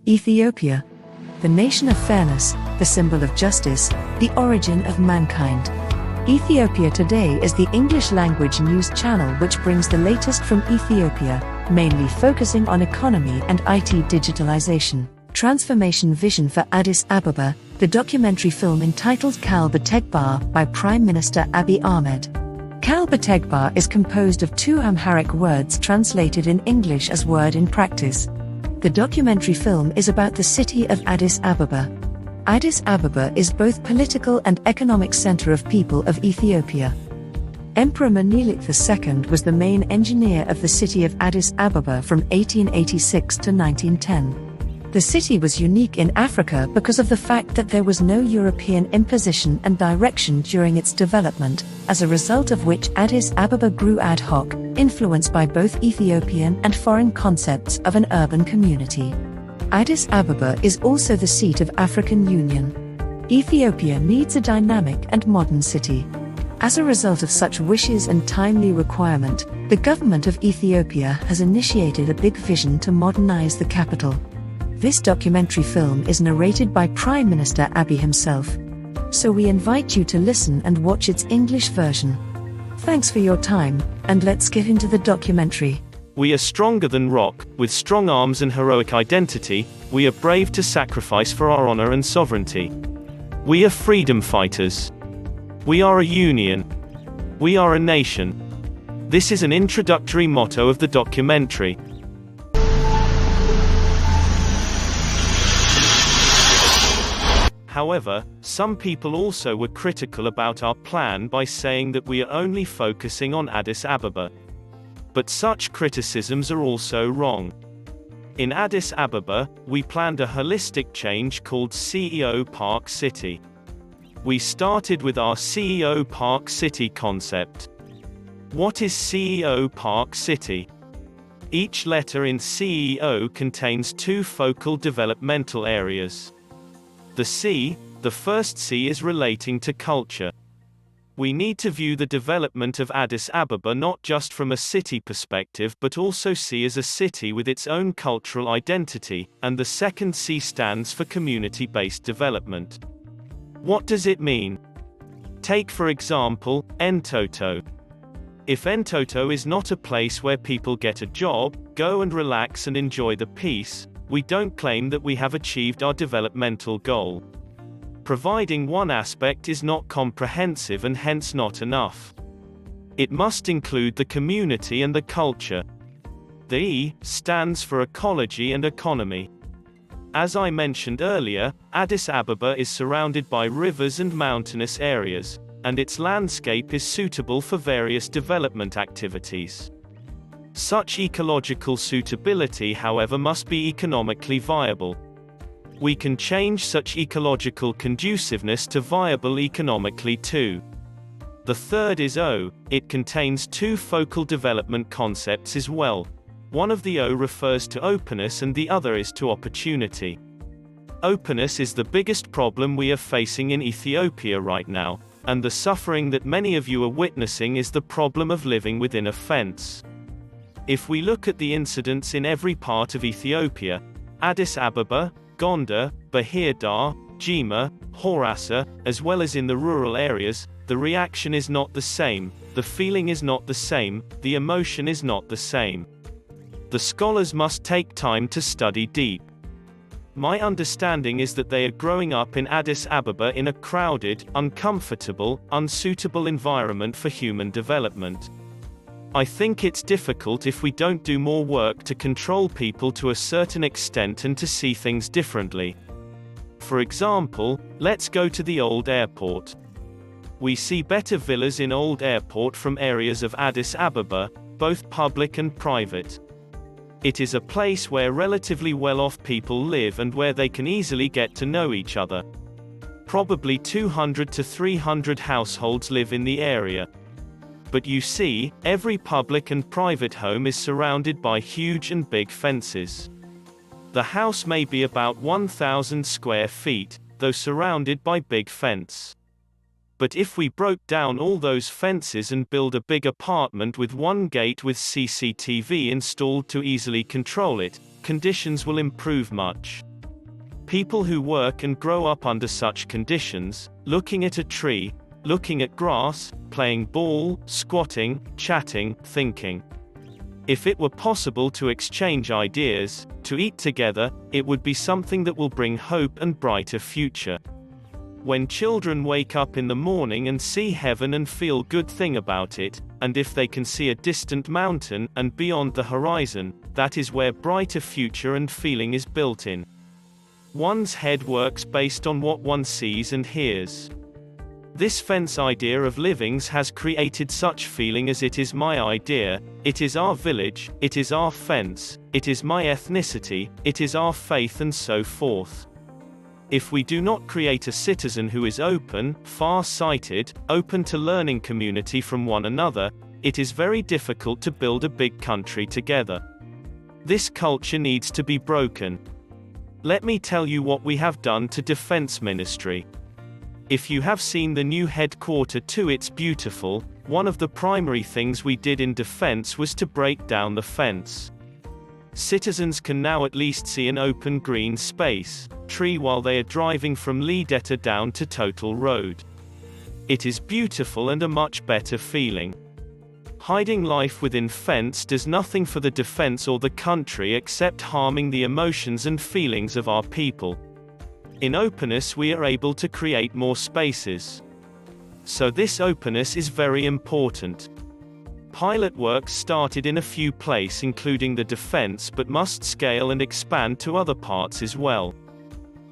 Ethiopia, the nation of fairness, the symbol of justice, the origin of mankind. Ethiopia Today is the English-language news channel which brings the latest from Ethiopia, mainly focusing on economy and IT digitalization. Transformation Vision for Addis Ababa, the documentary film entitled Kal Betegbar by Prime Minister Abiy Ahmed. Kal Betegbar is composed of two Amharic words translated in English as word in practice. The documentary film is about the city of Addis Ababa. Addis Ababa is both political and economic center of people of Ethiopia. Emperor Menelik II was the main engineer of the city of Addis Ababa from 1886 to 1910. The city was unique in Africa because of the fact that there was no European imposition and direction during its development, as a result of which Addis Ababa grew ad hoc, influenced by both Ethiopian and foreign concepts of an urban community. Addis Ababa is also the seat of African Union. Ethiopia needs a dynamic and modern city. As a result of such wishes and timely requirement, the government of Ethiopia has initiated a big vision to modernize the capital. This documentary film is narrated by Prime Minister Abiy himself. So we invite you to listen and watch its English version. Thanks for your time, and let's get into the documentary. We are stronger than rock, with strong arms and heroic identity. We are brave to sacrifice for our honor and sovereignty. We are freedom fighters. We are a union. We are a nation. This is an introductory motto of the documentary. However, some people also were critical about our plan by saying that we are only focusing on Addis Ababa. But such criticisms are also wrong. In Addis Ababa, we planned a holistic change called CEO Park City. We started with our CEO Park City concept. What is CEO Park City? Each letter in CEO contains two focal developmental areas. The first C is relating to culture. We need to view the development of Addis Ababa not just from a city perspective but also see as a city with its own cultural identity, and the second C stands for community-based development. What does it mean? Take for example, Entoto. If Entoto is not a place where people get a job, go and relax and enjoy the peace, we don't claim that we have achieved our developmental goal. Providing one aspect is not comprehensive and hence not enough. It must include the community and the culture. The E stands for ecology and economy. As I mentioned earlier, Addis Ababa is surrounded by rivers and mountainous areas, and its landscape is suitable for various development activities. Such ecological suitability, however, must be economically viable. We can change such ecological conduciveness to viable economically too. The third is O. It contains two focal development concepts as well. One of the O refers to openness and the other is to opportunity. Openness is the biggest problem we are facing in Ethiopia right now, and the suffering that many of you are witnessing is the problem of living within a fence. If we look at the incidents in every part of Ethiopia, Addis Ababa, Gondar, Bahir Dar, Jimma, Horassa, as well as in the rural areas, the reaction is not the same, the feeling is not the same, the emotion is not the same. The scholars must take time to study deep. My understanding is that they are growing up in Addis Ababa in a crowded, uncomfortable, unsuitable environment for human development. I think it's difficult if we don't do more work to control people to a certain extent and to see things differently. For example, let's go to the old airport. We see better villas in old airport from areas of Addis Ababa, both public and private. It is a place where relatively well-off people live and where they can easily get to know each other. Probably 200 to 300 households live in the area. But you see, every public and private home is surrounded by huge and big fences. The house may be about 1,000 square feet, though surrounded by big fence. But if we broke down all those fences and build a big apartment with one gate with CCTV installed to easily control it, conditions will improve much. People who work and grow up under such conditions, looking at a tree, looking at grass, playing ball, squatting, chatting, thinking. If it were possible to exchange ideas, to eat together, it would be something that will bring hope and brighter future. When children wake up in the morning and see heaven and feel good thing about it, and if they can see a distant mountain, and beyond the horizon, that is where brighter future and feeling is built in. One's head works based on what one sees and hears. This fence idea of livings has created such feeling as it is my idea, it is our village, it is our fence, it is my ethnicity, it is our faith and so forth. If we do not create a citizen who is open, far-sighted, open to learning community from one another, it is very difficult to build a big country together. This culture needs to be broken. Let me tell you what we have done to Defense Ministry. If you have seen the new headquarter too, it's beautiful. One of the primary things we did in defense was to break down the fence. Citizens can now at least see an open green space, tree while they are driving from Lideta down to Total Road. It is beautiful and a much better feeling. Hiding life within fence does nothing for the defense or the country except harming the emotions and feelings of our people. In openness we are able to create more spaces. So this openness is very important. Pilot work started in a few places including the defense but must scale and expand to other parts as well.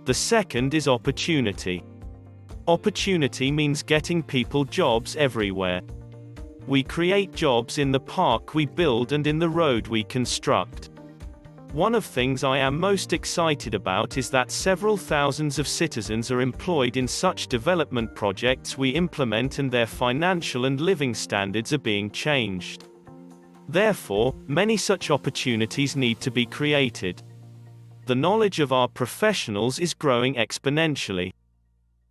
The second is opportunity. Opportunity means getting people jobs everywhere. We create jobs in the park we build and in the road we construct. One of things I am most excited about is that several thousands of citizens are employed in such development projects we implement and their financial and living standards are being changed. Therefore, many such opportunities need to be created. The knowledge of our professionals is growing exponentially.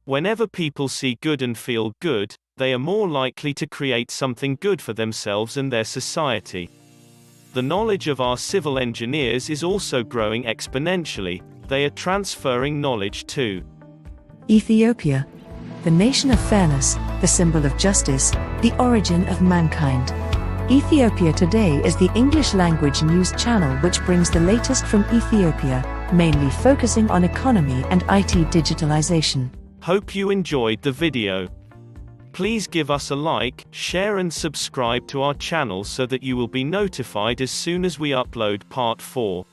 Whenever people see good and feel good, they are more likely to create something good for themselves and their society. The knowledge of our civil engineers is also growing exponentially. They are transferring knowledge to Ethiopia, the nation of fairness, the symbol of justice, the origin of mankind. Ethiopia Today is the English language news channel which brings the latest from Ethiopia, mainly focusing on economy and IT digitalization. Hope you enjoyed the video. Please give us a like, share and subscribe to our channel so that you will be notified as soon as we upload part 4.